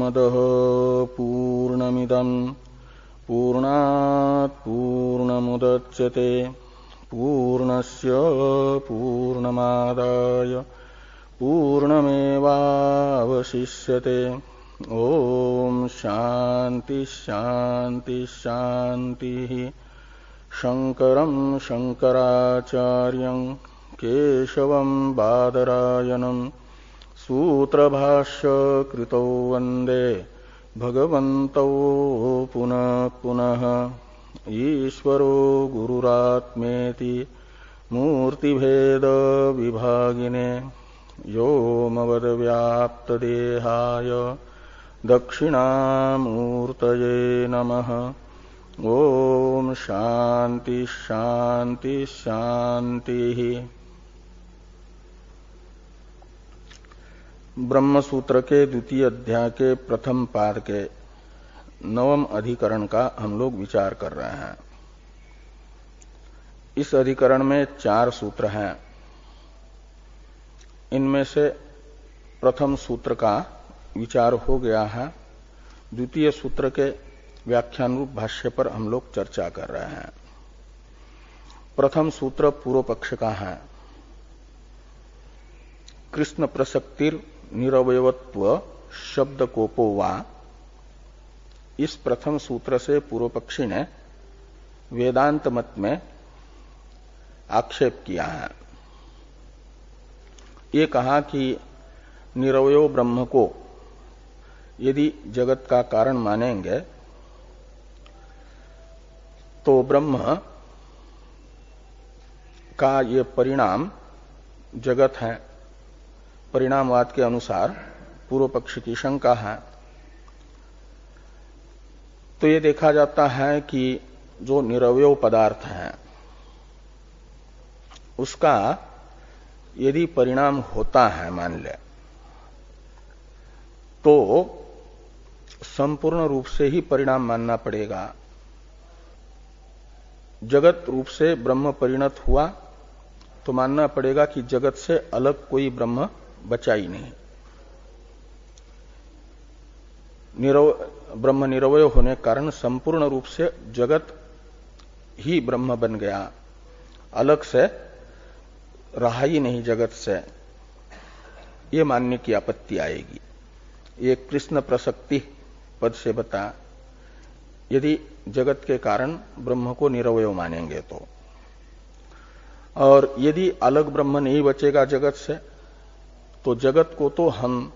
पूर्णमदः पूर्णमिदं पूर्णात् पूर्णमुदच्यते पूर्णस्य पूर्णमादाय पूर्णमेवावशिष्यते। ओम शांति शांति शांति। शंकरं शंकराचार्यं केशवं बादरायणं सूत्रभाष्य कृतौ वंदे भगवन्तौ पुनः पुनः। ईश्वरो गुरुरात्मेति मूर्तिभेद विभागिने व्योमवद्व्याप्तदेहाय दक्षिणामूर्तये नमः। ओम शांति शांति शांति। ब्रह्मसूत्र के द्वितीय अध्याय के प्रथम पाद के नवम अधिकरण का हम लोग विचार कर रहे हैं। इस अधिकरण में 4 सूत्र हैं। इनमें से प्रथम सूत्र का विचार हो गया है। द्वितीय सूत्र के व्याख्यान रूप भाष्य पर हम लोग चर्चा कर रहे हैं। प्रथम सूत्र पूर्व पक्ष का है। कृष्ण प्रसक्तिर निरवयवत्व शब्द कोपो वा। इस प्रथम सूत्र से पूर्व पक्षी ने वेदांत मत में आक्षेप किया है। ये कहा कि निरवयो ब्रह्म को यदि जगत का कारण मानेंगे तो ब्रह्म का ये परिणाम जगत है। परिणामवाद के अनुसार पूर्व पक्ष की शंका है। तो ये देखा जाता है कि जो निरवयव पदार्थ है उसका यदि परिणाम होता है मान ले तो संपूर्ण रूप से ही परिणाम मानना पड़ेगा। जगत रूप से ब्रह्म परिणत हुआ तो मानना पड़ेगा कि जगत से अलग कोई ब्रह्म बचा ही नहीं। ब्रह्म निरवय होने के कारण संपूर्ण रूप से जगत ही ब्रह्म बन गया, अलग से रहा ही नहीं जगत से। ये मानने की आपत्ति आएगी। ये कृष्ण प्रसक्ति पद से बता, यदि जगत के कारण ब्रह्म को निरवय मानेंगे तो। और यदि अलग ब्रह्म नहीं बचेगा जगत से तो जगत को तो हम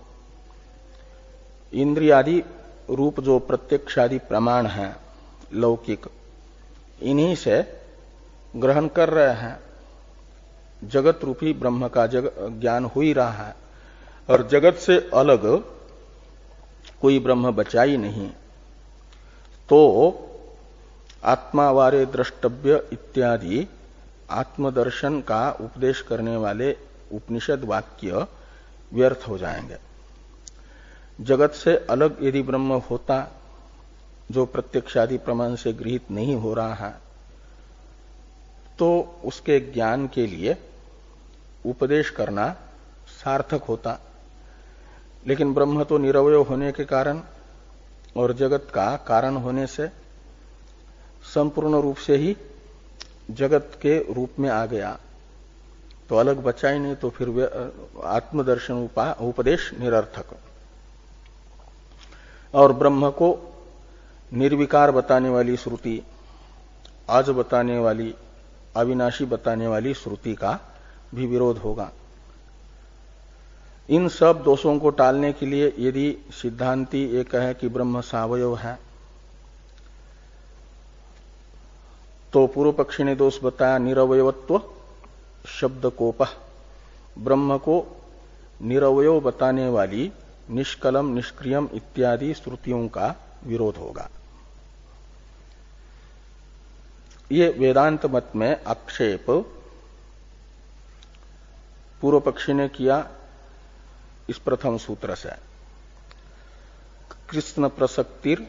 इंद्रियादि रूप जो प्रत्यक्षादि प्रमाण हैं लौकिक, इन्हीं से ग्रहण कर रहे हैं। जगत रूपी ब्रह्म का ज्ञान हो ही रहा है और जगत से अलग कोई ब्रह्म बचा ही नहीं। तो आत्मावारे द्रष्टव्य इत्यादि आत्मदर्शन का उपदेश करने वाले उपनिषद वाक्य व्यर्थ हो जाएंगे। जगत से अलग यदि ब्रह्म होता जो प्रत्यक्षादि प्रमाण से गृहीत नहीं हो रहा है तो उसके ज्ञान के लिए उपदेश करना सार्थक होता। लेकिन ब्रह्म तो निरवय होने के कारण और जगत का कारण होने से संपूर्ण रूप से ही जगत के रूप में आ गया, तो अलग बचा ही नहीं। तो फिर आत्मदर्शन उपदेश निरर्थक। और ब्रह्म को निर्विकार बताने वाली श्रुति, आज बताने वाली, अविनाशी बताने वाली श्रुति का भी विरोध होगा। इन सब दोषों को टालने के लिए यदि सिद्धांती ये कहे कि ब्रह्म सावयव है तो पूर्व पक्षी ने दोष बताया निरवयवत्व शब्दकोप। ब्रह्म को निरवयव बताने वाली निष्कलम निष्क्रियम इत्यादि श्रुतियों का विरोध होगा। ये वेदांत मत में आक्षेप पूर्व पक्षी ने किया इस प्रथम सूत्र से। कृष्ण प्रसक्तिर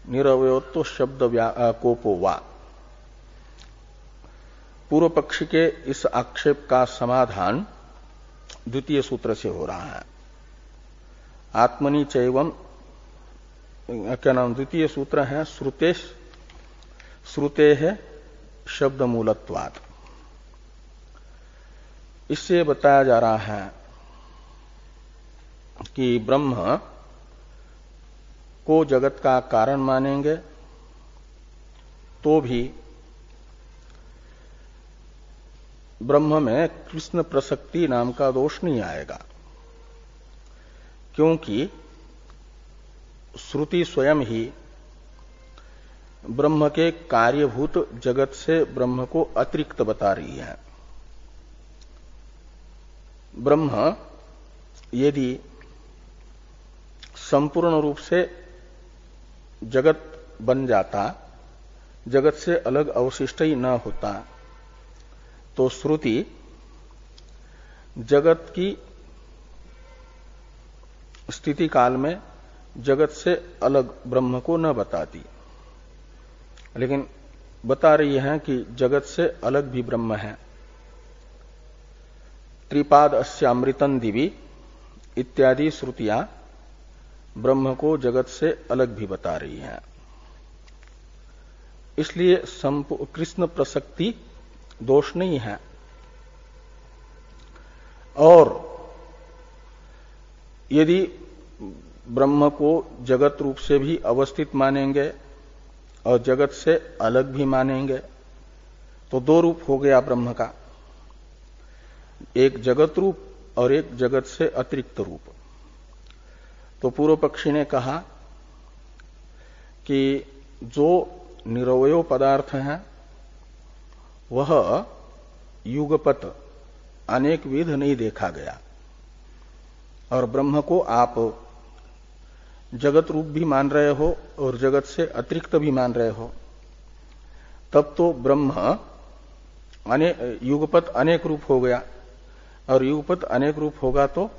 निरवयत्व शब्द कोपो वा। पूर्व पक्ष के इस आक्षेप का समाधान द्वितीय सूत्र से हो रहा है। आत्मनि चैवम क्या नाम, द्वितीय सूत्र है श्रुते है शब्द मूलत्वात्। इससे बताया जा रहा है कि ब्रह्म को जगत का कारण मानेंगे तो भी ब्रह्म में कृष्ण प्रसक्ति नाम का दोष नहीं आएगा, क्योंकि श्रुति स्वयं ही ब्रह्म के कार्यभूत जगत से ब्रह्म को अतिरिक्त बता रही है। ब्रह्म यदि संपूर्ण रूप से जगत बन जाता, जगत से अलग अवशिष्ट ही न होता, तो श्रुति जगत की स्थिति काल में जगत से अलग ब्रह्म को न बताती, लेकिन बता रही है कि जगत से अलग भी ब्रह्म है। त्रिपाद अस्यामृतन दिवि इत्यादि श्रुतियां ब्रह्म को जगत से अलग भी बता रही हैं। इसलिए कृष्ण प्रसक्ति दोष नहीं है। और यदि ब्रह्म को जगत रूप से भी अवस्थित मानेंगे और जगत से अलग भी मानेंगे तो दो रूप हो गया ब्रह्म का, एक जगत रूप और एक जगत से अतिरिक्त रूप। तो पूर्व पक्षी ने कहा कि जो निरवय पदार्थ है वह युगपत अनेक विध नहीं देखा गया, और ब्रह्म को आप जगत रूप भी मान रहे हो और जगत से अतिरिक्त भी मान रहे हो, तब तो ब्रह्म युगपत अनेक रूप हो गया, और युगपत अनेक रूप होगा तो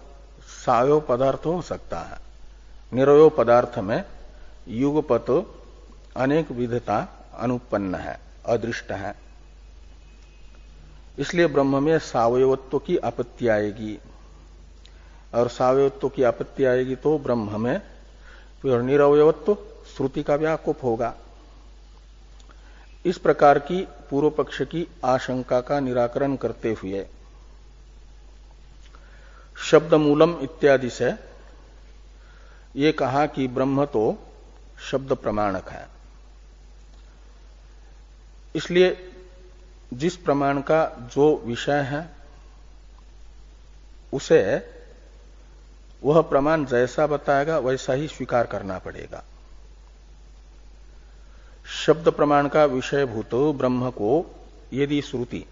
सावयव पदार्थ हो सकता है। निरवय पदार्थ में युगपत अनेक विधता अनुपन्न है, अदृष्ट है। इसलिए ब्रह्म में सावयवत्व की आपत्ति आएगी, और सावयवत्व की आपत्ति आएगी तो ब्रह्म में फिर निरवयत्व श्रुति का व्याकोप होगा। इस प्रकार की पूर्व पक्ष की आशंका का निराकरण करते हुए शब्द मूलम इत्यादि से ये कहा कि ब्रह्म तो शब्द प्रमाणक है। इसलिए जिस प्रमाण का जो विषय है उसे वह प्रमाण जैसा बताएगा वैसा ही स्वीकार करना पड़ेगा। शब्द प्रमाण का विषयभूत ब्रह्म को यदि श्रुति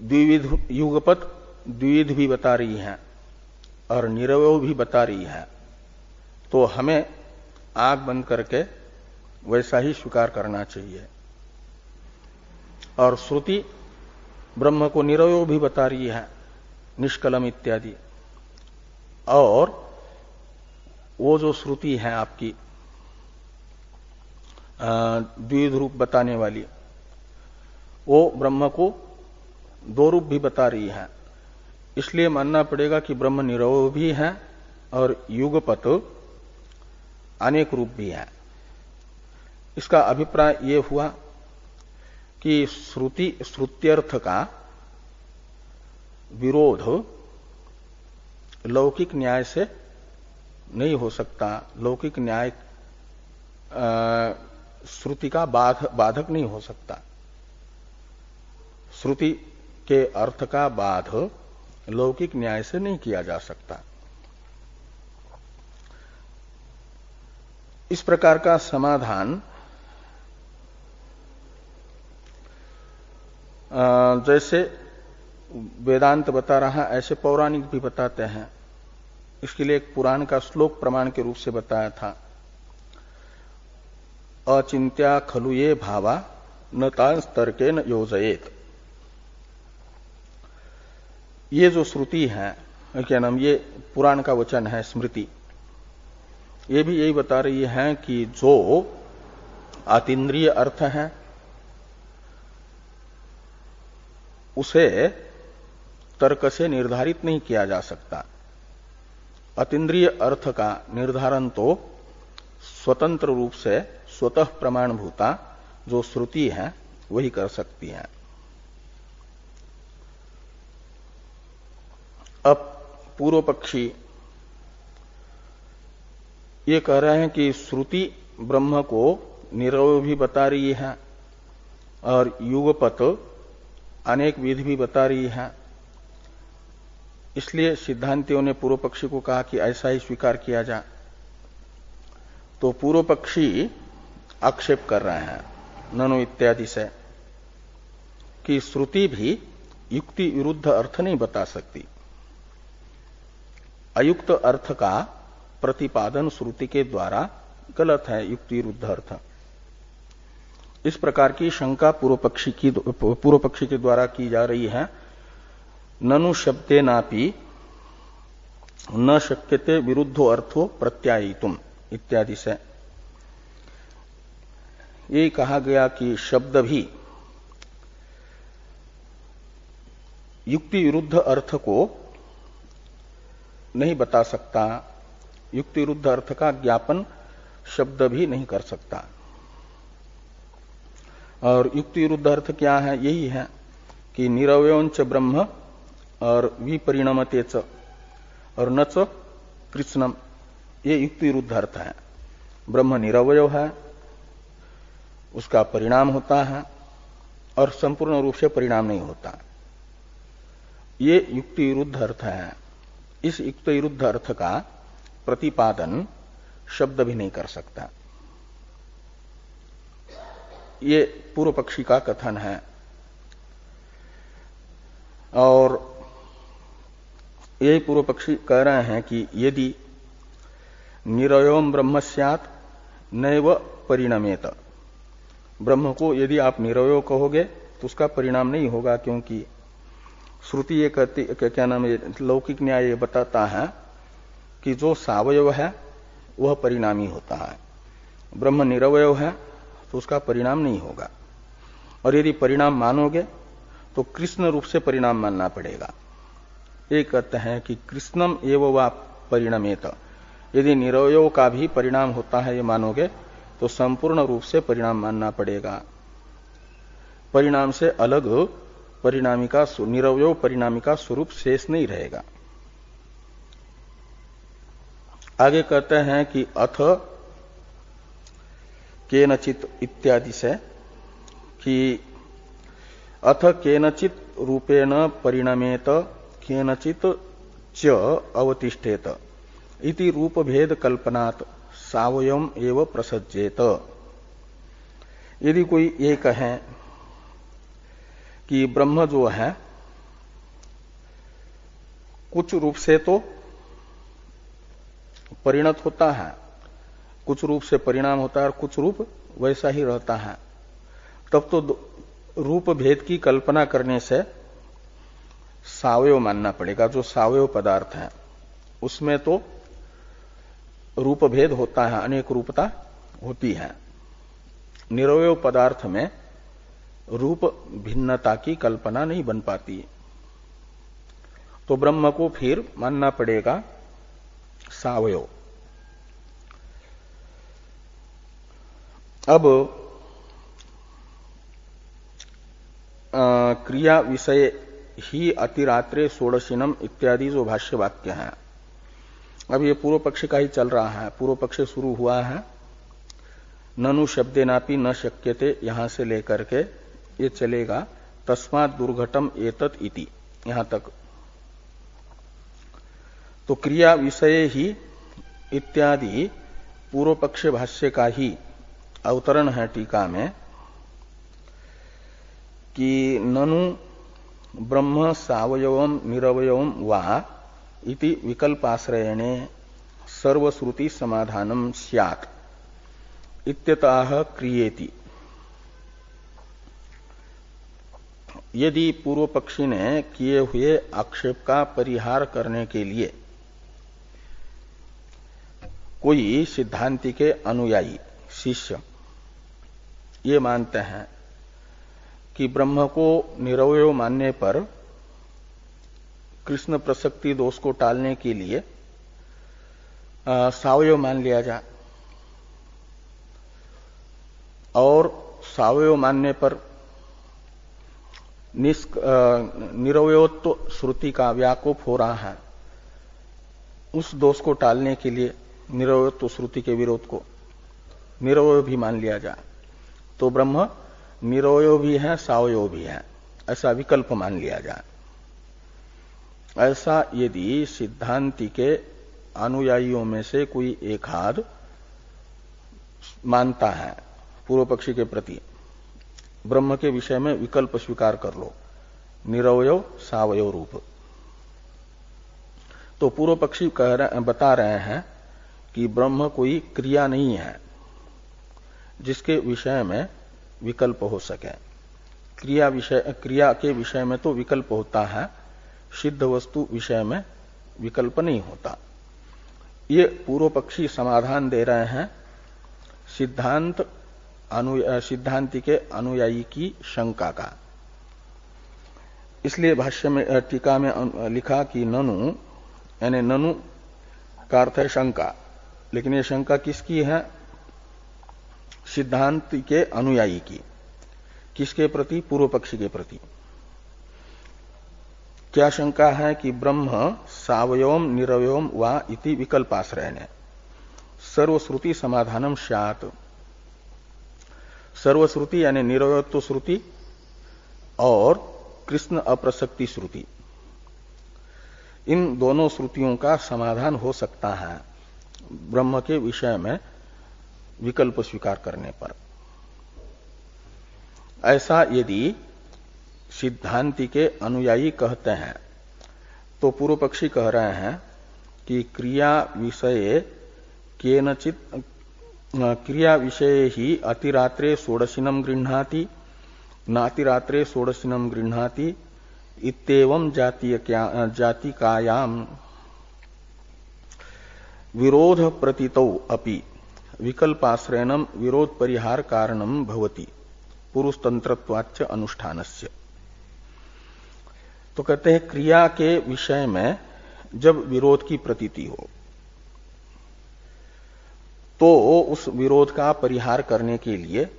द्विविध युगपत द्विविध भी बता रही है और निरवय भी बता रही है, तो हमें आंख बंद करके वैसा ही स्वीकार करना चाहिए। और श्रुति ब्रह्म को निरवय भी बता रही है, निष्कलम इत्यादि, और वो जो श्रुति है आपकी द्विविध रूप बताने वाली, वो ब्रह्म को दो रूप भी बता रही है। इसलिए मानना पड़ेगा कि ब्रह्म निरवय भी है और युगपत अनेक रूप भी है। इसका अभिप्राय ये हुआ कि श्रुत्यर्थ का विरोध लौकिक न्याय से नहीं हो सकता। लौकिक न्याय श्रुति का बाधक नहीं हो सकता। श्रुति के अर्थ का बाध लौकिक न्याय से नहीं किया जा सकता। इस प्रकार का समाधान जैसे वेदांत बता रहा ऐसे पौराणिक भी बताते हैं। इसके लिए एक पुराण का श्लोक प्रमाण के रूप से बताया था, अचिंत्या खलु ये भावा न तांस्तर्के न योजयेत। ये जो श्रुति है, क्या नाम, ये पुराण का वचन है, स्मृति, ये भी यही बता रही है कि जो अतीन्द्रिय अर्थ है उसे तर्क से निर्धारित नहीं किया जा सकता। अतीन्द्रिय अर्थ का निर्धारण तो स्वतंत्र रूप से स्वतः प्रमाणभूता जो श्रुति है वही कर सकती है। अब पूर्व पक्षी ये कह रहे हैं कि श्रुति ब्रह्म को निरवय भी बता रही है और युगपत अनेक विधि भी बता रही है। इसलिए सिद्धांतियों ने पूर्व पक्षी को कहा कि ऐसा ही स्वीकार किया जाए। तो पूर्व पक्षी आक्षेप कर रहे हैं ननु इत्यादि से कि श्रुति भी युक्ति विरुद्ध अर्थ नहीं बता सकती। अयुक्त अर्थ का प्रतिपादन श्रुति के द्वारा गलत है, युक्ति विरुद्ध अर्थ। इस प्रकार की शंका पूर्व पक्षी के द्वारा की जा रही है। ननु शब्दे नापि न शक्यते विरुद्धो अर्थो प्रत्यायितुम इत्यादि से ये कहा गया कि शब्द भी युक्ति विरुद्ध अर्थ को नहीं बता सकता, युक्ति विरुद्ध अर्थ का ज्ञापन शब्द भी नहीं कर सकता। और युक्ति विरुद्ध अर्थ क्या है? यही है कि निरवयोंच ब्रह्म और विपरिणमते च और न च कृष्णम, ये युक्ति विरुद्ध अर्थ है। ब्रह्म निरवय है, उसका परिणाम होता है और संपूर्ण रूप से परिणाम नहीं होता, ये युक्ति विरुद्ध अर्थ है। इस युक्ति विरुद्ध अर्थ का प्रतिपादन शब्द भी नहीं कर सकता, ये पूर्व पक्षी का कथन है। और यही पूर्व पक्षी कह रहे हैं कि यदि निरवयम् ब्रह्म स्यात् नैव परिणमेत, ब्रह्म को यदि आप निरवय कहोगे तो उसका परिणाम नहीं होगा, क्योंकि श्रुति ये कहती, क्या नाम है, लौकिक न्याय ये बताता है कि जो सावयव है वह परिणामी होता है, ब्रह्म निरवय है तो उसका परिणाम नहीं होगा। और यदि परिणाम मानोगे तो कृष्ण रूप से परिणाम मानना पड़ेगा। ये कहते हैं कि कृष्णम एव वा परिणमेत, यदि निरवय का भी परिणाम होता है ये मानोगे तो संपूर्ण रूप से परिणाम मानना पड़ेगा। परिणाम से अलग परिणामिका निरवय परिणामिका स्वरूप शेष नहीं रहेगा। आगे कहते हैं कि अथ केनचित इत्यादि से कि अथ केनचित रूपेण परिणमेत केनचित च अवतिष्ठेत इति रूप भेद कल्पनात् सावयम एव प्रसज्जेत। यदि कोई ये कहे कि ब्रह्म जो है कुछ रूप से तो परिणत होता है, कुछ रूप से परिणाम होता है और कुछ रूप वैसा ही रहता है, तब तो रूप भेद की कल्पना करने से सावयव मानना पड़ेगा। जो सावयव पदार्थ है उसमें तो रूप भेद होता है, अनेक रूपता होती है। निरवय पदार्थ में रूप भिन्नता की कल्पना नहीं बन पाती, तो ब्रह्म को फिर मानना पड़ेगा सावयव। अब क्रिया विषय ही अतिरात्रे षोडशिनम इत्यादि जो भाष्य वाक्य है, अब ये पूर्व पक्ष का ही चल रहा है। पूर्व पक्ष शुरू हुआ है ननु शब्देनापि न शक्यते, यहां से लेकर के ये चलेगा तस्मात् दुर्घटम एतत् इति, यहां तक। तो क्रिया विषय ही इत्यादि पूर्व पक्ष भाष्य का ही अवतरण है टीका में कि ननु ब्रह्म सावयवम निरवयवम वा इति विकल्पाश्रयणे सर्वश्रुति समाधानम स्यात् इत्यतः क्रियेति। यदि पूर्व पक्षी ने किए हुए आक्षेप का परिहार करने के लिए कोई सिद्धांति के अनुयायी शिष्य ये मानते हैं कि ब्रह्म को निरवय मानने पर कृष्ण प्रसक्ति दोष को टालने के लिए सावयव मान लिया जाए, और सावयव मानने पर निरवयत्व श्रुति का व्याकोप हो रहा है, उस दोष को टालने के लिए निरवयत्व श्रुति के विरोध को निरवय भी मान लिया जाए, तो ब्रह्म निरवय भी है सावयव भी है, ऐसा विकल्प मान लिया जाए। ऐसा यदि सिद्धांति के अनुयायियों में से कोई एक हाथ मानता है पूर्व पक्षी के प्रति, ब्रह्म के विषय में विकल्प स्वीकार कर लो निरवय सावयव रूप, तो पूर्व पक्षी बता रहे हैं कि ब्रह्म कोई क्रिया नहीं है जिसके विषय में विकल्प हो सके। क्रिया के विषय में तो विकल्प होता है, सिद्ध वस्तु विषय में विकल्प नहीं होता। ये पूर्व पक्षी समाधान दे रहे हैं सिद्धांति के अनुयायी की शंका का। इसलिए भाष्य में टीका में लिखा कि ननु, यानी ननु का अर्थ है शंका, लेकिन ये शंका किसकी है? सिद्धांति के अनुयायी की। किसके प्रति? पूर्व पक्षी के प्रति। क्या शंका है? कि ब्रह्म सावयवम निरवयवम वा इति विकल्पाश्रयने सर्वश्रुति समाधानम स्यात्। सर्वश्रुति यानी निरवयत्व श्रुति और कृष्ण अप्रसक्ति श्रुति, इन दोनों श्रुतियों का समाधान हो सकता है ब्रह्म के विषय में विकल्प स्वीकार करने पर। ऐसा यदि सिद्धांति के अनुयायी कहते हैं तो पूर्व पक्षी कह रहे हैं कि क्रिया विषये ही अतिरात्रे षोडशिनम गृह्णाति नातिरात्रे षोडशिनम गृह्णाति इत्येवं जातिकायाम विरोध प्रतीतौ अपि विकल्पाश्रयणम विरोध परिहार कारणम भवति पुरुषतंत्रत्वाच्च अनुष्ठानस्य। तो कहते हैं क्रिया के विषय में जब विरोध की प्रतीति हो तो उस विरोध का परिहार करने के लिए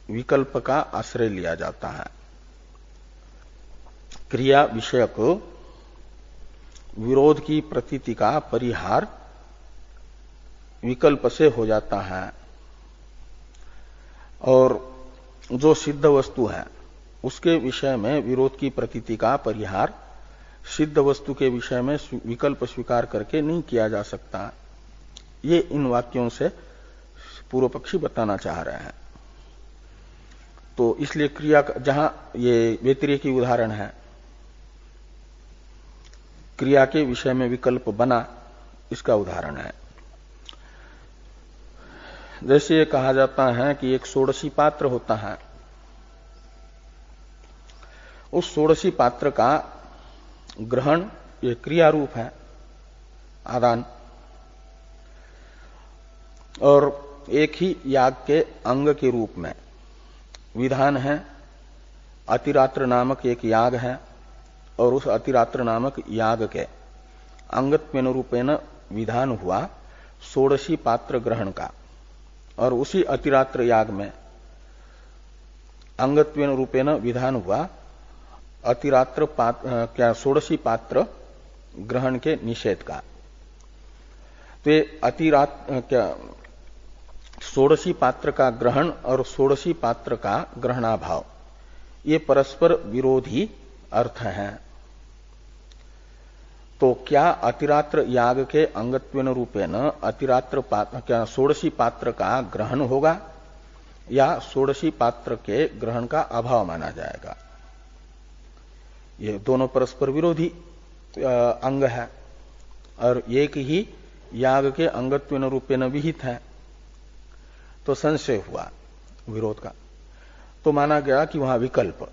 विकल्प का आश्रय लिया जाता है। क्रिया विषयक विरोध की प्रतीति का परिहार विकल्प से हो जाता है, और जो सिद्ध वस्तु है उसके विषय में विरोध की प्रतीति का परिहार सिद्ध वस्तु के विषय में विकल्प स्वीकार करके नहीं किया जा सकता। ये इन वाक्यों से पूर्व पक्षी बताना चाह रहे हैं। तो इसलिए क्रिया जहां ये व्यतिरेकी उदाहरण है, क्रिया के विषय में विकल्प बना, इसका उदाहरण है। जैसे ये कहा जाता है कि एक षोडशी पात्र होता है, उस षोडशी पात्र का ग्रहण ये क्रिया रूप है, आदान, और एक ही याग के अंग के रूप में विधान है। अतिरात्र नामक एक याग है और उस अतिरात्र नामक याग के अंगत्वेन रूपेण विधान हुआ षोडशी पात्र ग्रहण का, और उसी अतिरात्र याग में अंगत्वेन रूपेण विधान हुआ अतिरात्र षोडशी पात्र ग्रहण के निषेध का। तो ये षोडशी पात्र का ग्रहण और षोडशी पात्र का ग्रहणाभाव, ये परस्पर विरोधी अर्थ हैं। तो क्या अतिरात्र याग के अंगत्वेन रूपेण अतिरात्र षोडशी पात्र का ग्रहण होगा या षोडशी पात्र के ग्रहण का अभाव माना जाएगा? ये दोनों परस्पर विरोधी अंग है और एक ही याग के अंगत्वेन रूपेण विहित है, तो संशय हुआ विरोध का, तो माना गया कि वहां विकल्प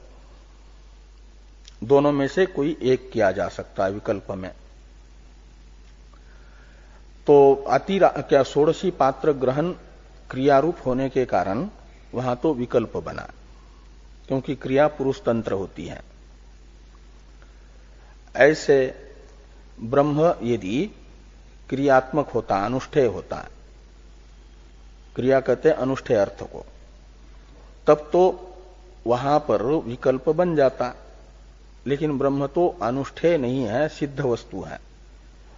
दोनों में से कोई एक किया जा सकता है विकल्प में। तो षोडशी पात्र ग्रहण क्रियारूप होने के कारण वहां तो विकल्प बना, क्योंकि क्रिया पुरुष तंत्र होती है। ऐसे ब्रह्म यदि क्रियात्मक होता, अनुष्ठेय होता है। क्रिया कहते हैं अनुष्ठेय अर्थ को, तब तो वहां पर विकल्प बन जाता। लेकिन ब्रह्म तो अनुष्ठेय नहीं है, सिद्ध वस्तु है।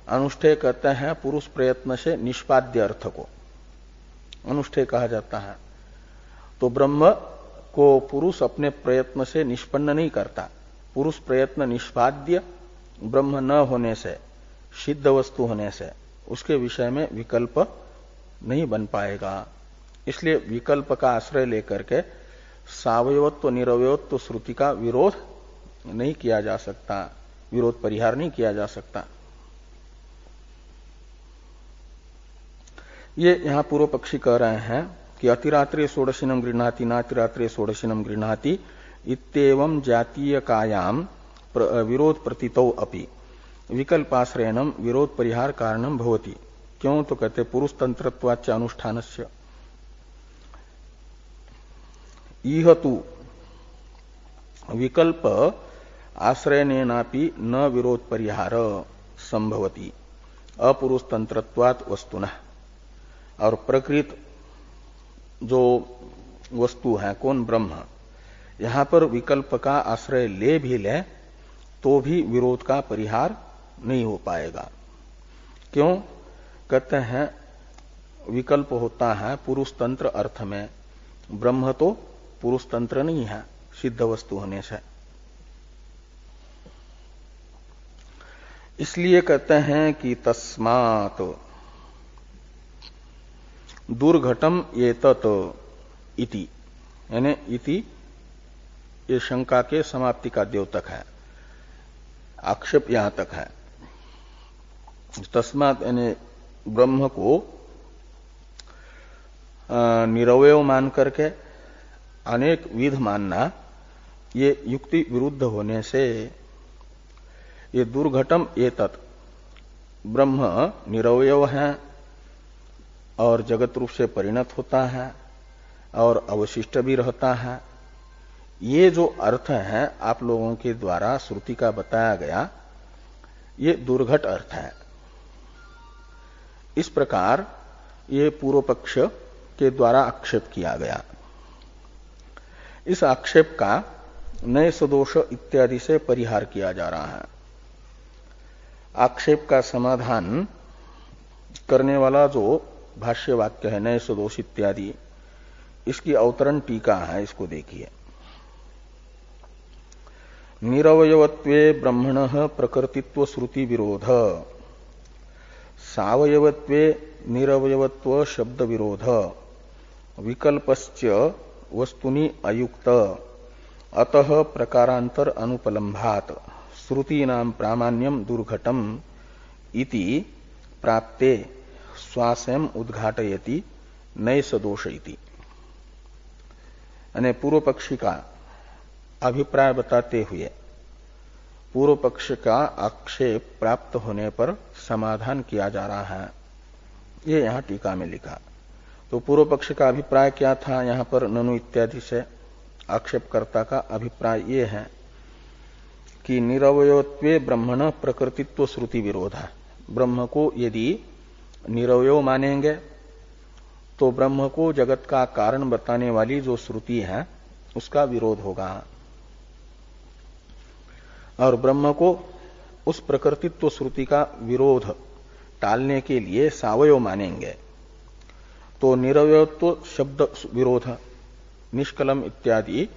अनुष्ठेय कहते हैं पुरुष प्रयत्न से निष्पाद्य अर्थ को अनुष्ठेय कहा जाता है। तो ब्रह्म को पुरुष अपने प्रयत्न से निष्पन्न नहीं करता। पुरुष प्रयत्न निष्पाद्य ब्रह्म न होने से, सिद्ध वस्तु होने से उसके विषय में विकल्प नहीं बन पाएगा। इसलिए विकल्प का आश्रय लेकर के सावयवत्व निरवयत्व श्रुति का विरोध नहीं किया जा सकता, विरोध परिहार नहीं किया जा सकता। ये यहां पूर्व पक्षी कह रहे हैं कि अतिरात्रे षोडशिनम गृह्णाति नातिरात्रे षोडशिनम गृह्णाति इत्येवं जातीय कायाम विरोध प्रतीतौ अपि विकल्पाश्रयणम विरोध परिहार कारणम भवति। क्यों? तो कहते पुरुष तंत्रत्वाच्च अनुष्ठानस्य इह तु विकल्प आश्रयनेनापि न विरोध परिहार संभवति अपुरुष तंत्रत्वात् वस्तुनः। और प्रकृत जो वस्तु है कौन? ब्रह्म। यहां पर विकल्प का आश्रय ले भी ले तो भी विरोध का परिहार नहीं हो पाएगा। क्यों? कहते हैं विकल्प होता है पुरुष तंत्र अर्थ में, ब्रह्म तो पुरुष तंत्र नहीं है सिद्ध वस्तु होने से। इसलिए कहते हैं कि तस्मात् दुर्घटम एतत् इति, यानी इति ये शंका के समाप्ति का द्योतक है, आक्षेप यहां तक है। तस्मात् यानी ब्रह्म को निरवय मान करके अनेक विध मानना, ये युक्ति विरुद्ध होने से ये दुर्घटम एतत्, ब्रह्म निरवय है और जगत रूप से परिणत होता है और अवशिष्ट भी रहता है, ये जो अर्थ है आप लोगों के द्वारा श्रुति का बताया गया, ये दुर्घट अर्थ है। इस प्रकार ये पूर्व पक्ष के द्वारा आक्षेप किया गया। इस आक्षेप का नए सदोष इत्यादि से परिहार किया जा रहा है। आक्षेप का समाधान करने वाला जो भाष्य वाक्य है नए सदोष इत्यादि, इसकी अवतरण टीका है, इसको देखिए। निरवयवत्वे ब्रह्मणः प्रकृतित्व श्रुति विरोध, सावयवत्वे निरवयवत्व शब्द विरोध, विकल्पश्च वस्तुनि अयुक्त, अतः प्रकारांतर अनुपलम्भात श्रुतीनां प्रामाण्यम दुर्घटम इति प्राप्ते स्वास्यम उद्घाटयति नए सदोष इति। यानी पूर्व पक्षी का अभिप्राय बताते हुए पूर्व पक्ष का आक्षेप प्राप्त होने पर समाधान किया जा रहा है, ये यहां टीका में लिखा। तो पूर्व पक्ष का अभिप्राय क्या था? यहां पर ननु इत्यादि से आक्षेपकर्ता का अभिप्राय ये है कि निरवयत्वे ब्रह्मण प्रकृतित्व श्रुति विरोध है। ब्रह्म को यदि निरवय मानेंगे तो ब्रह्म को जगत का कारण बताने वाली जो श्रुति है उसका विरोध होगा, और ब्रह्म को उस प्रकृतित्व श्रुति का विरोध टालने के लिए सावयव मानेंगे तो निरवयत्व शब्द विरोध, निष्कलम इत्यादि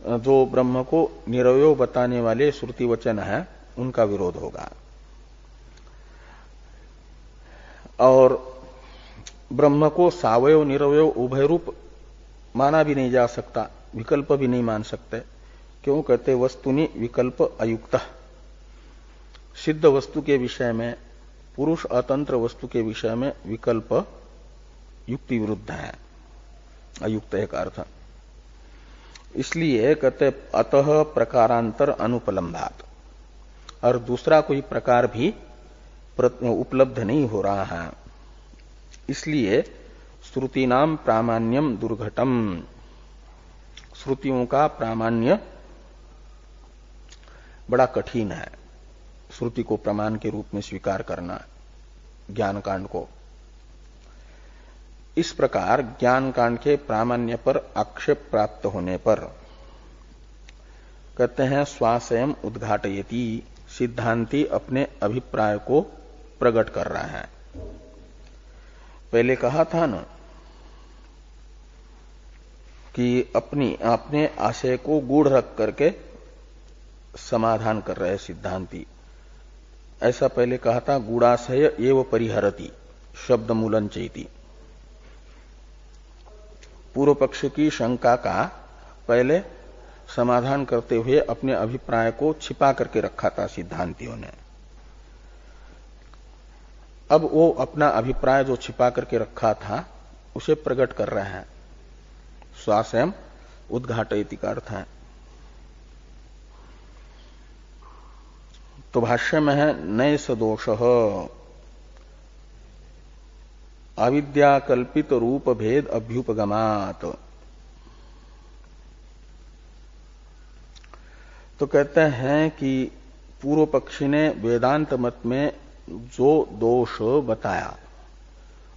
जो ब्रह्म को निरवय बताने वाले श्रुति वचन है उनका विरोध होगा। और ब्रह्म को सावयव निरवय उभय रूप माना भी नहीं जा सकता, विकल्प भी नहीं मान सकते। क्यों? कहते वस्तुनि विकल्प अयुक्त, सिद्ध वस्तु के विषय में, पुरुष अतंत्र वस्तु के विषय में विकल्प युक्ति विरुद्ध है, अयुक्त एक अर्थ। इसलिए कहते अतः प्रकारांतर अनुपलम्भात, और दूसरा कोई प्रकार भी उपलब्ध नहीं हो रहा है। इसलिए श्रुतीनाम प्रामाण्यम दुर्घटम, श्रुतियों का प्रामाण्य बड़ा कठिन है, श्रुति को प्रमाण के रूप में स्वीकार करना। ज्ञान कांड को। इस प्रकार ज्ञान कांड के प्रामाण्य पर आक्षेप प्राप्त होने पर कहते हैं स्वास्वयं उद्घाटयति, सिद्धांती अपने अभिप्राय को प्रकट कर रहा है। पहले कहा था ना कि अपने आशय को गूढ़ रख करके समाधान कर रहे सिद्धांती। ऐसा पहले कहा था गूढ़ाशय एव परिहरति शब्द मूलन चेति। पूर्व पक्ष की शंका का पहले समाधान करते हुए अपने अभिप्राय को छिपा करके रखा था सिद्धांतियों ने। अब वो अपना अभिप्राय जो छिपा करके रखा था उसे प्रकट कर रहे हैं। स्वास्वयं उद्घाटयति का अर्थ है। तो भाष्य में है नैष दोषः अविद्याकल्पित रूप भेद अभ्युपगमात्। तो कहते हैं कि पूर्व पक्षी ने वेदांत मत में जो दोष बताया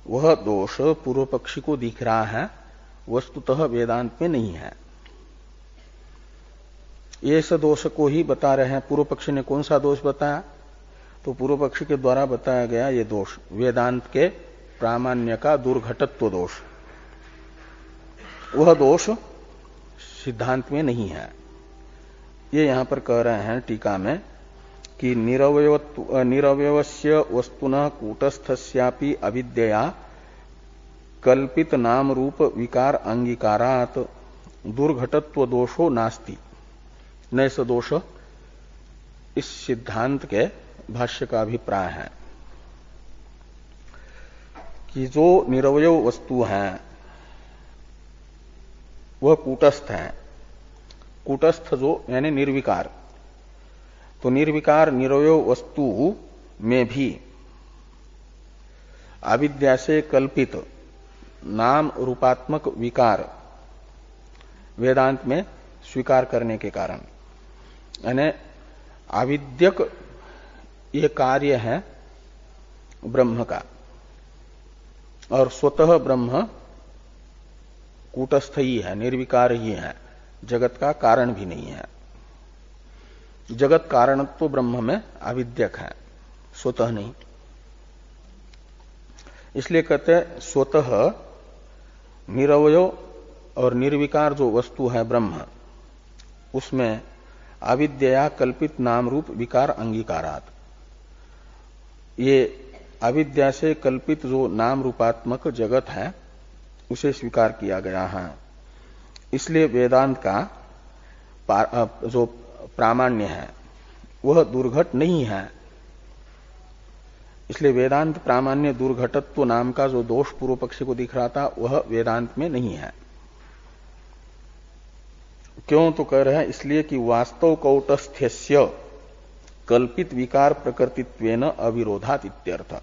वह दोष पूर्व पक्षी को दिख रहा है, वस्तुतः वेदांत में नहीं है। ये इस दोष को ही बता रहे हैं। पूर्व पक्षी ने कौन सा दोष बताया? तो पूर्व पक्षी के द्वारा बताया गया ये दोष वेदांत के प्रामाण्य का दुर्घटत्व दोष, वह दोष सिद्धांत में नहीं है। ये यहां पर कह रहे हैं टीका में कि निरवयवस्य वस्तुनः कूटस्थस्यापि अविद्यया कल्पित नाम रूप विकार अंगीकारात् दुर्घटत्व दोषो नास्ति। नैष दोष इस सिद्धांत के भाष्य का अभिप्राय है कि जो निरवय वस्तु है वह कूटस्थ है। कूटस्थ जो यानी निर्विकार, तो निर्विकार निरवय वस्तु में भी अविद्या से कल्पित नाम रूपात्मक विकार वेदांत में स्वीकार करने के कारण, यानी आविद्यक ये कार्य है ब्रह्म का और स्वतः ब्रह्म कूटस्थ ही है, निर्विकार ही है, जगत का कारण भी नहीं है। जगत कारणत्व तो ब्रह्म में अविद्यक है, स्वतः नहीं। इसलिए कहते हैं स्वतः निरवय और निर्विकार जो वस्तु है ब्रह्म, उसमें अविद्या कल्पित नाम रूप विकार अंगीकारात्, ये अविद्या से कल्पित जो नाम रूपात्मक जगत है उसे स्वीकार किया गया है। इसलिए वेदांत का जो प्रामाण्य है वह दुर्घट नहीं है। इसलिए वेदांत प्रामाण्य दुर्घटत्व नाम का जो दोष पूर्व पक्षी को दिख रहा था वह वेदांत में नहीं है। क्यों? तो कह रहे हैं इसलिए कि वास्तव कौटस्थ्यस्य कल्पित विकार प्रकृतित्वेन अविरोधात् इत्यर्थ।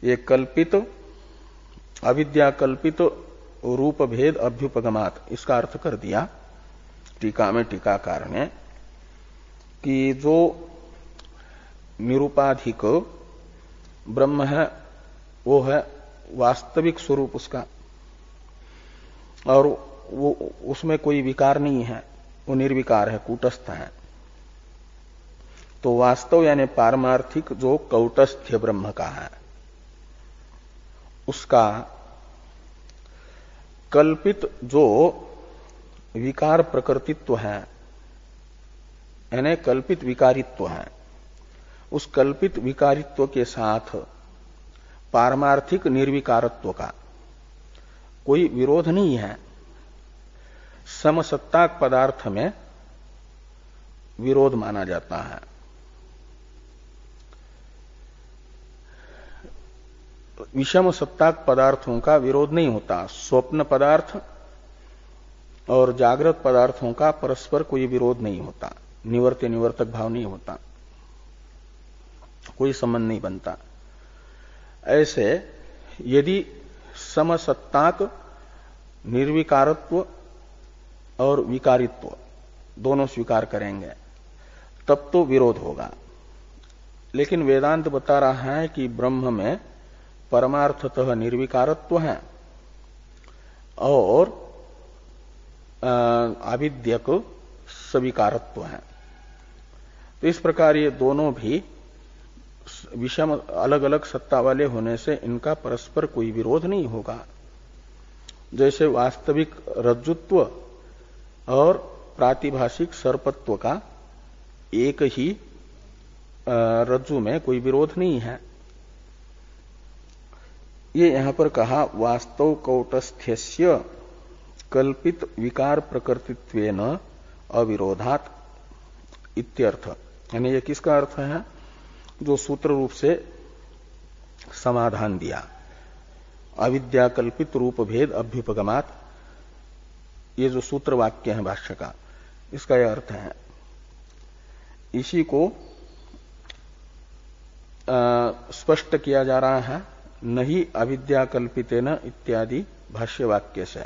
ये कल्पित अविद्या कल्पित रूप भेद अभ्युपगमात्, इसका अर्थ कर दिया टीका में टीकाकार ने कि जो निरूपाधिक ब्रह्म है वो है वास्तविक स्वरूप उसका, और वो उसमें कोई विकार नहीं है, वो निर्विकार है, कूटस्थ है। तो वास्तव यानी पारमार्थिक जो कौटस्थ्य ब्रह्म का है उसका कल्पित जो विकार प्रकृतित्व है यानी कल्पित विकारित्व है, उस कल्पित विकारित्व के साथ पारमार्थिक निर्विकारत्व का कोई विरोध नहीं है। समसत्ताक पदार्थ में विरोध माना जाता है। विषम सत्ताक पदार्थों का विरोध नहीं होता। स्वप्न पदार्थ और जागृत पदार्थों का परस्पर कोई विरोध नहीं होता, निवर्त्य निवर्तक भाव नहीं होता, कोई संबंध नहीं बनता। ऐसे यदि समसत्ताक निर्विकारत्व और विकारित्व दोनों स्वीकार करेंगे तब तो विरोध होगा। लेकिन वेदांत बता रहा है कि ब्रह्म में परमार्थतः निर्विकारत्व है और आविद्यक सविकारत्व है। तो इस प्रकार ये दोनों भी विषम अलग अलग सत्ता वाले होने से इनका परस्पर कोई विरोध नहीं होगा। जैसे वास्तविक रज्जुत्व और प्रातिभाषिक सर्पत्व का एक ही रज्जु में कोई विरोध नहीं है। ये यहां पर कहा वास्तव कौटस्थ्यस्य कल्पित विकार प्रकृतित्वेन अविरोधात् इत्यर्थ। यानी ये किसका अर्थ है? जो सूत्र रूप से समाधान दिया, अविद्या कल्पित रूप भेद अभ्युपगमात्, ये जो सूत्र वाक्य है भाष्य का, इसका यह अर्थ है। इसी को स्पष्ट किया जा रहा है नहीं अविद्या कल्पितेन इत्यादि भाष्य वाक्य से।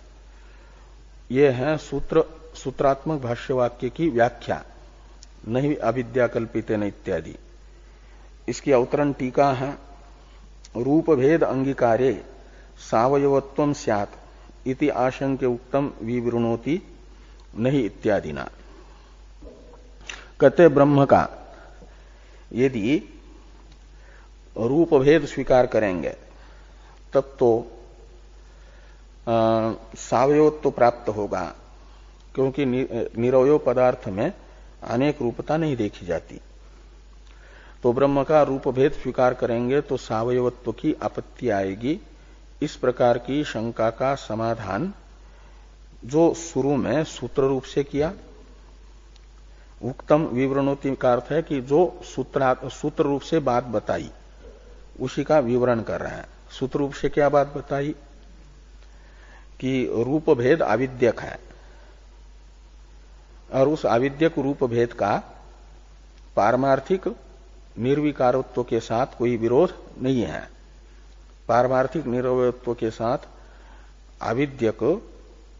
ये है सूत्रात्मक भाष्य वाक्य की व्याख्या, नहीं अविद्या कल्पितेन इत्यादि। इसकी अवतरण टीका है रूप भेद अंगीकारे सावयवत्वं स्यात् इति आशंक्य उक्तम विवृणोति नहीं इत्यादि ना। कहते ब्रह्म का यदि रूप भेद स्वीकार करेंगे तब तो सावयवत्व प्राप्त होगा, क्योंकि निरवय पदार्थ में अनेक रूपता नहीं देखी जाती। तो ब्रह्म का रूप भेद स्वीकार करेंगे तो सावयवत्व की आपत्ति आएगी। इस प्रकार की शंका का समाधान जो शुरू में सूत्र रूप से किया, उक्तम विवरणोति का अर्थ है कि जो सूत्र रूप से बात बताई उसी का विवरण कर रहे हैं। सूत्र रूप से क्या बात बताई कि रूप भेद आविद्यक है और उस आविद्यक रूप भेद का पारमार्थिक निर्विकारत्व के साथ कोई विरोध नहीं है। पारमार्थिक निरवयत्व के साथ आविद्यक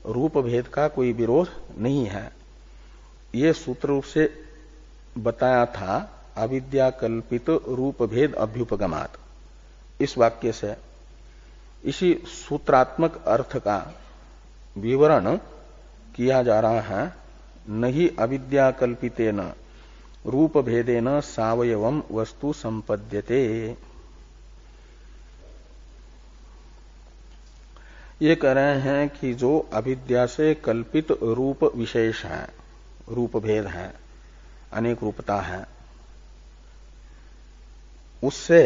रूप भेद का कोई विरोध नहीं है। ये सूत्र रूप से बताया था अविद्या कल्पित रूप भेद अभ्युपगमात्, इस वाक्य से। इसी सूत्रात्मक अर्थ का विवरण किया जा रहा है नहीं अविद्या कल्पितेन रूप भेदेन सावयवम वस्तु संपद्यते। ये कह रहे हैं कि जो अविद्या से कल्पित रूप विशेष है, रूप भेद है, अनेक रूपता है, उससे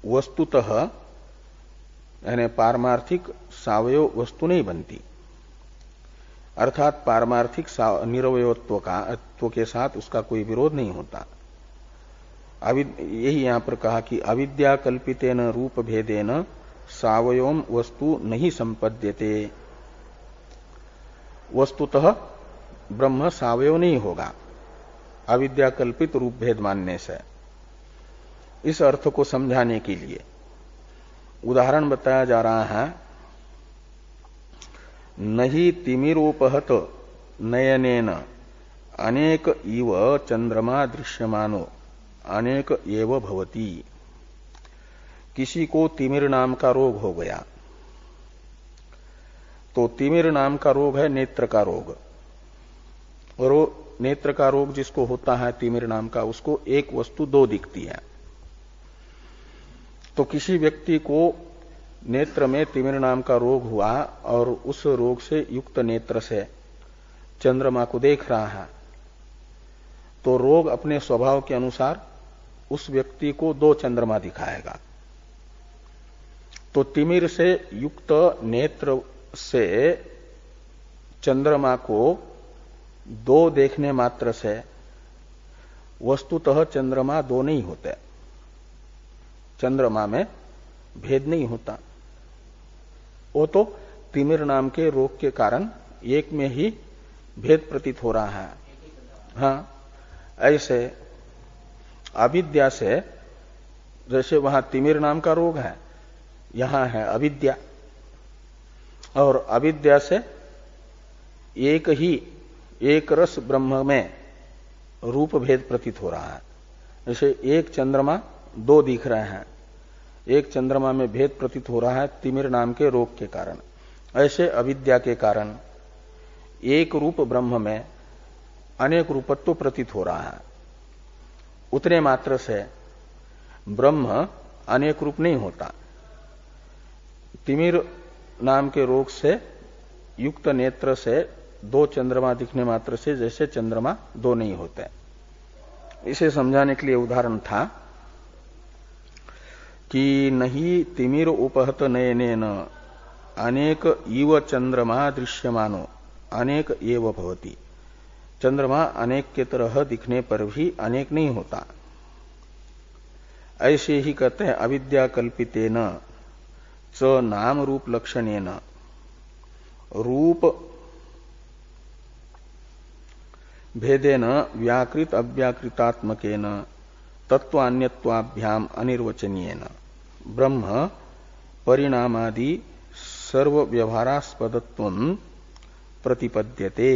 वस्तुतः यानी पारमार्थिक सावयव वस्तु नहीं बनती। अर्थात पारमार्थिक निरवयत्व के साथ उसका कोई विरोध नहीं होता। यही यहां पर कहा कि अविद्या कल्पितेन रूप भेदेन सावयवम वस्तु नहीं संपद्यते। वस्तुतः ब्रह्म सावयव नहीं होगा अविद्या कल्पित रूप भेद मानने से। इस अर्थ को समझाने के लिए उदाहरण बताया जा रहा है नहीं तिमिरोपहत नयनेन अनेक इव चंद्रमा दृश्यमानो अनेक एव भवति। किसी को तिमिर नाम का रोग हो गया, तो तिमिर नाम का रोग है नेत्र का रोग, और वो नेत्र का रोग जिसको होता है तिमिर नाम का, उसको एक वस्तु दो दिखती है। तो किसी व्यक्ति को नेत्र में तिमिर नाम का रोग हुआ और उस रोग से युक्त नेत्र से चंद्रमा को देख रहा है, तो रोग अपने स्वभाव के अनुसार उस व्यक्ति को दो चंद्रमा दिखाएगा। तो तिमिर से युक्त नेत्र से चंद्रमा को दो देखने मात्र से वस्तुतः चंद्रमा दो नहीं होते, चंद्रमा में भेद नहीं होता। वो तो तिमिर नाम के रोग के कारण एक में ही भेद प्रतीत हो रहा है। हाँ, ऐसे अविद्या से, जैसे वहां तिमिर नाम का रोग है, यहां है अविद्या, और अविद्या से एक ही एक रस ब्रह्म में रूप भेद प्रतीत हो रहा है। जैसे एक चंद्रमा दो दिख रहे हैं, एक चंद्रमा में भेद प्रतीत हो रहा है तिमिर नाम के रोग के कारण, ऐसे अविद्या के कारण एक रूप ब्रह्म में अनेक रूपत्व प्रतीत हो रहा है। उतने मात्र से ब्रह्म अनेक रूप नहीं होता। तिमिर नाम के रोग से युक्त नेत्र से दो चंद्रमा दिखने मात्र से जैसे चंद्रमा दो नहीं होते। इसे समझाने के लिए उदाहरण था कि नहीं तिमिर उपहत नयनेन अनेक इव चंद्रमा दृश्यमानो अनेक एव भवति। चंद्रमा अनेक के तरह दिखने पर भी अनेक नहीं होता। ऐसे ही कहते हैं अविद्या कल्पितेन च नाम रूप लक्षणेन रूप भेदेन व्याकृत अव्याकृतात्मकेन तत्वान्यत्वाभ्याम अनिर्वचनीयेन ब्रह्म परिणामादि सर्व व्यवहारास्पदत्वं प्रतिपद्यते।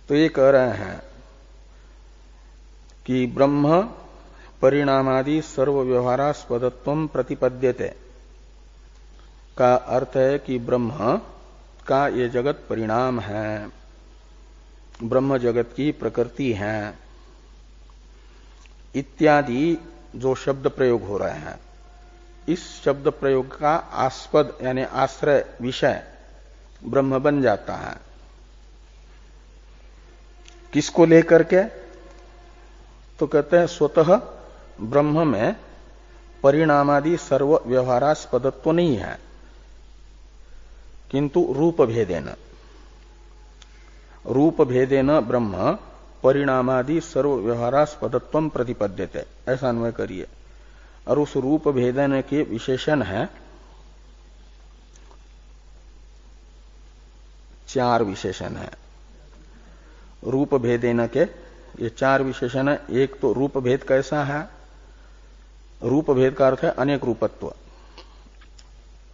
तो ये कह रहे हैं कि ब्रह्म परिणामादि सर्व व्यवहारास्पदत्वं प्रतिपद्यते का अर्थ है कि ब्रह्म का ये जगत परिणाम है, ब्रह्म जगत की प्रकृति है इत्यादि जो शब्द प्रयोग हो रहे हैं, इस शब्द प्रयोग का आस्पद यानी आश्रय विषय ब्रह्म बन जाता है। किसको लेकर के? तो कहते हैं स्वतः ब्रह्म में परिणामादि सर्व व्यवहारास्पदत्व नहीं है, किंतु रूप भेदेन ब्रह्म परिणामादि सर्व व्यवहारास्पदत्वं प्रतिपद्यते, ऐसा अन्वय करिए। और उस रूप भेदन के विशेषण है चार विशेषण है। रूप भेदेन के ये चार विशेषण है। एक तो रूप भेद कैसा है? रूप भेद का अर्थ है अनेक रूपत्व।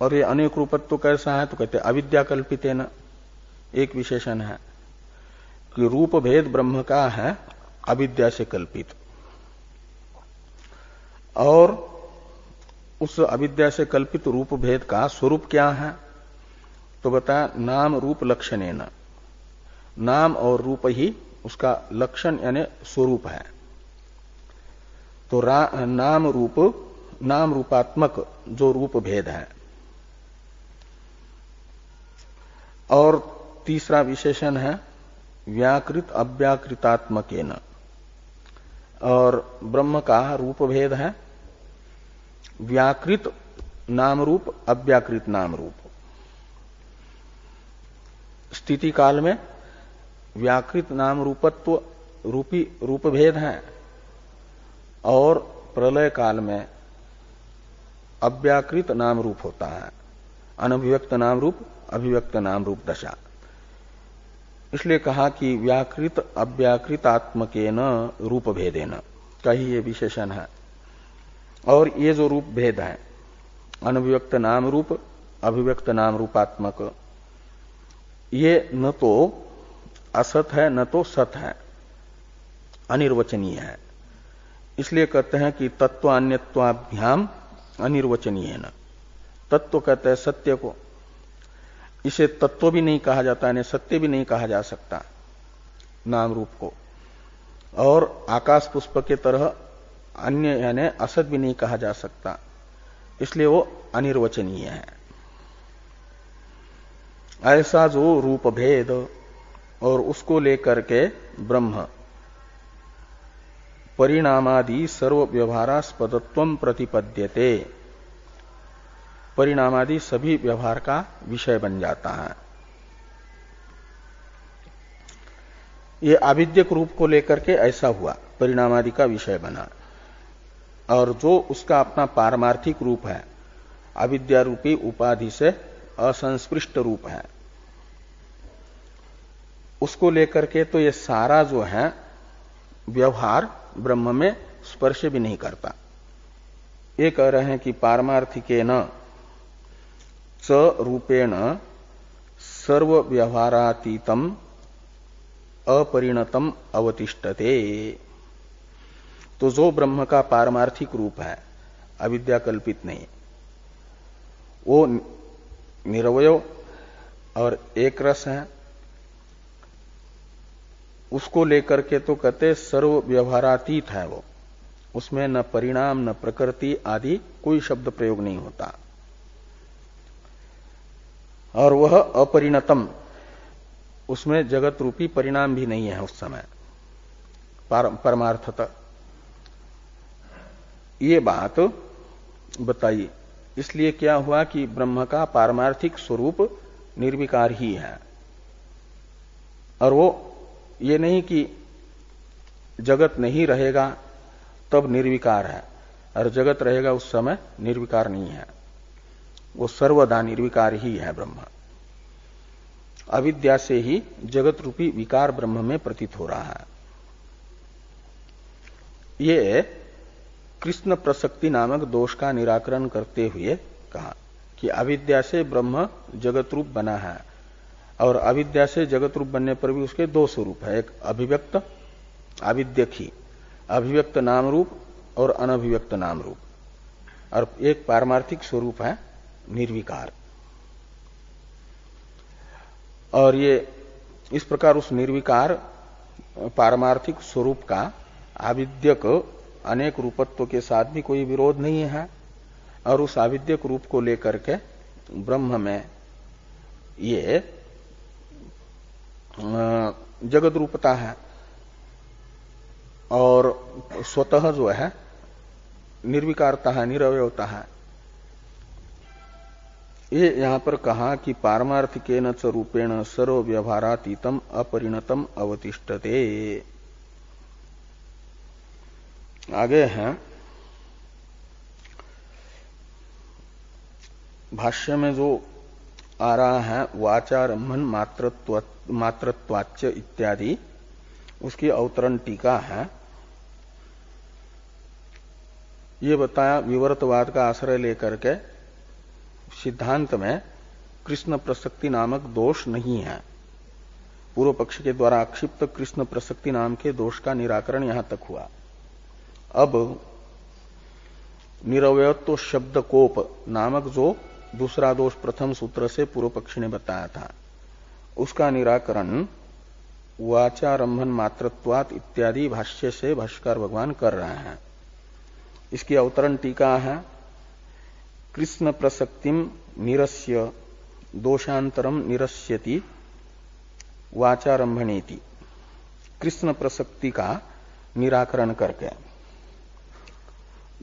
और ये अनेक रूपत्व कैसा है? तो कहते हैं अविद्या कल्पितेन, एक विशेषण है कि रूप भेद ब्रह्म का है अविद्या से कल्पित। और उस अविद्या से कल्पित रूप भेद का स्वरूप क्या है? तो बताया नाम रूप लक्षणेन, नाम और रूप ही उसका लक्षण यानी स्वरूप है। तो नाम रूपात्मक जो रूप भेद है। और तीसरा विशेषण है व्याकृत अव्याकृतात्मकेन, और ब्रह्म का रूप भेद है व्याकृत नाम रूप अव्याकृत नाम रूप। स्थिति काल में व्याकृत नाम रूपत्व रूपी रूप भेद है, और प्रलय काल में अव्याकृत नाम रूप होता है, अनभिव्यक्त नाम रूप अभिव्यक्त नाम रूप दशा। इसलिए कहा कि व्याकृत अव्याकृतात्मकेन रूप भेदेन का ही ये विशेषण है। और ये जो रूप भेद है अनभिव्यक्त नाम रूप अभिव्यक्त नाम रूपात्मक, ये न तो असत है न तो सत है, अनिर्वचनीय है। इसलिए कहते हैं कि तत्वान्यत्वाभ्याम अनिर्वचनीय न। तत्व कहते हैं सत्य को, इसे तत्व भी नहीं कहा जाता है, सत्य भी नहीं कहा जा सकता नाम रूप को। और आकाश पुष्प के तरह अन्य यानी असत भी नहीं कहा जा सकता, इसलिए वो अनिर्वचनीय है। ऐसा जो रूप भेद और उसको लेकर के ब्रह्म परिणामादि सर्व व्यवहारास्पदत्वं प्रतिपद्यते, परिणामादि सभी व्यवहार का विषय बन जाता है। ये आविद्यक रूप को लेकर के ऐसा हुआ, परिणामादि का विषय बना। और जो उसका अपना पारमार्थिक रूप है, अविद्या रूपी उपाधि से असंस्पृष्ट रूप है, उसको लेकर के तो ये सारा जो है व्यवहार ब्रह्म में स्पर्श भी नहीं करता। ये कह रहे हैं कि पारमार्थिकेन च रूपेण सर्व व्यवहारातीतम अपरिणतम अवतिष्ठते। तो जो ब्रह्म का पारमार्थिक रूप है, अविद्या कल्पित नहीं, वो निरवय और एक रस है, उसको लेकर के तो कहते सर्व व्यवहारातीत है वो, उसमें न परिणाम न प्रकृति आदि कोई शब्द प्रयोग नहीं होता। और वह अपरिणतम, उसमें जगत रूपी परिणाम भी नहीं है उस समय परमार्थतः। ये बात बताइए। इसलिए क्या हुआ कि ब्रह्म का पारमार्थिक स्वरूप निर्विकार ही है, और वो ये नहीं कि जगत नहीं रहेगा तब निर्विकार है, और जगत रहेगा उस समय निर्विकार नहीं है, वो सर्वदा निर्विकार ही है ब्रह्म। अविद्या से ही जगत रूपी विकार ब्रह्म में प्रतीत हो रहा है। ये कृष्ण प्रसक्ति नामक दोष का निराकरण करते हुए कहा कि अविद्या से ब्रह्म जगत रूप बना है, और अविद्या से जगत रूप बनने पर भी उसके दो स्वरूप है, एक अभिव्यक्त अविद्यखी अभिव्यक्त नाम रूप और अनभिव्यक्त नाम रूप, और एक पारमार्थिक स्वरूप है निर्विकार। और ये इस प्रकार उस निर्विकार पारमार्थिक स्वरूप का आविद्यक अनेक रूपत्व के साथ भी कोई विरोध नहीं है, और उस आविद्यक रूप को लेकर के ब्रह्म में ये जगत रूपता है, और स्वतः जो है निर्विकारता है, निरवयता है। ये यहां पर कहा कि पारमार्थिकेन च रूपेण सर्व व्यवहारातीतम अपरिणतम अवतिष्ठते। आगे हैं भाष्य में जो आ रहा है वाचारंभन मात्रत्वाच्य इत्यादि, उसकी अवतरण टीका है। ये बताया विवर्तवाद का आश्रय लेकर के सिद्धांत में कृष्ण प्रसक्ति नामक दोष नहीं है। पूर्व पक्ष के द्वारा आक्षिप्त कृष्ण प्रसक्ति नाम के दोष का निराकरण यहां तक हुआ। अब निरवयत्व शब्दकोप नामक जो दूसरा दोष प्रथम सूत्र से पूर्व पक्षी ने बताया था, उसका निराकरण वाचारंभन मात्रत्वात् इत्यादि भाष्य से भाष्यकार भगवान कर रहे हैं। इसकी अवतरण टीका है कृष्ण प्रसक्तिम निरस्य दोषांतरम निरस्यति वाचारंभणेति। कृष्ण प्रसक्ति का निराकरण करके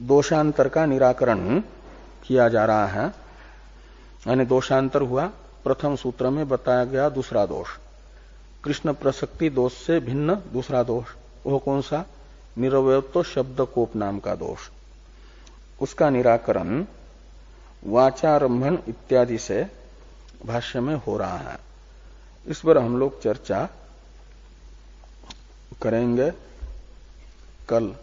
दोषांतर का निराकरण किया जा रहा है। यानी दोषांतर हुआ, प्रथम सूत्र में बताया गया दूसरा दोष, कृष्ण प्रसक्ति दोष से भिन्न दूसरा दोष, वो कौन सा? निरवयत्व शब्दकोप नाम का दोष। उसका निराकरण वाचारंभन इत्यादि से भाष्य में हो रहा है। इस पर हम लोग चर्चा करेंगे कल।